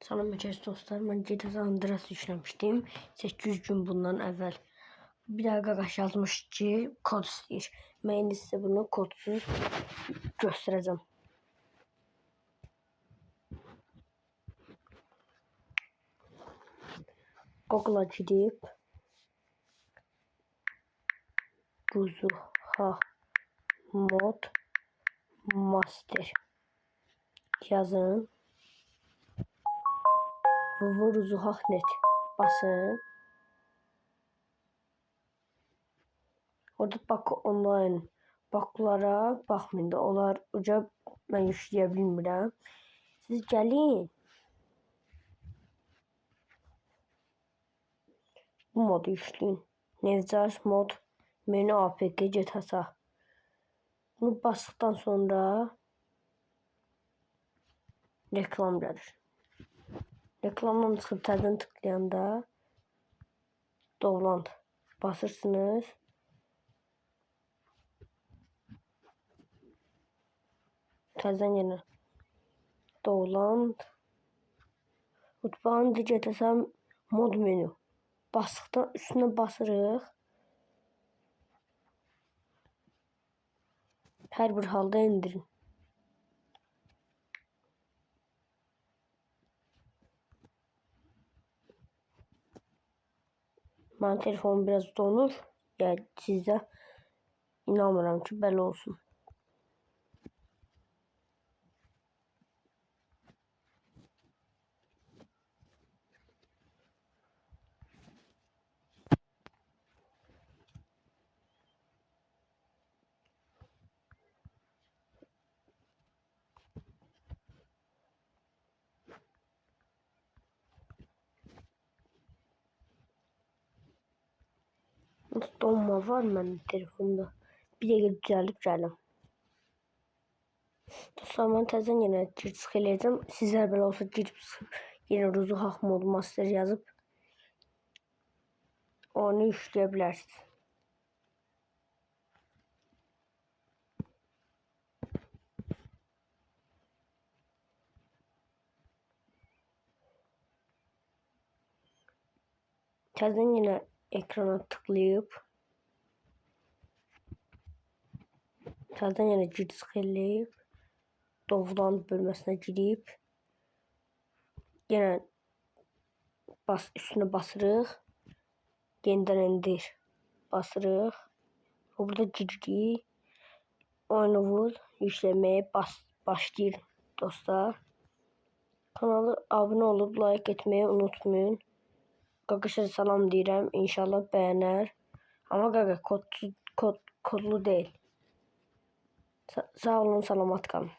Salam əziz dostlar, mən GTA Andreas yükləmişdim 800 gün bundan əvvəl. Bir daha qaqaş yazmış ki, kod istəyir. Mən indi sizə bunu kodsuz göstərəcəm. Google-a girib Ruzuha mod master yazın. www.ruzuha.net basın. Orada bak online baklara baxmayın da, onlar uca mən yükləyə bilmirəm. Siz gəlin bu modu yükləyin. Nevzar mod menü APK GTA. Bunu bastıktan sonra reklam gəlir. Reklamdan çıxıb təzədən tıklayanda Dovland basırsınız. Təzədən yenə Dovland. Mutfağın GTA mod menü. Bastıktan üstüne basırıq. Hər bir halda indirin. Mənim telefonum biraz donur. Yəni sizdə inanmıram ki, belə olsun. Donma var mənim telefonumda. Bir dəqiqə düzəlib gəlim. Dostlar, mən təzədən yenə gir-çıx eləyəcəm. Sizlər belə olsa girib yenə Ruzuha mod master yazıb onu yükləyə bilərsiniz. Təzədən yenə ekrana tıklayıb təzədən yenə gir-çıx eləyib Dovland bölməsinə girib yenə üstünə basırıq. Yenidən indir basırıq. Burada giririk. Oyunu yükləməyə başlayır dostlar. Kanalı abunə olub like etməyi unutmayın. Qaqaşa salam deyirəm. İnşallah bəyənər. Amma qaqa kodlu deyil. Sağ olun, salamat qalın.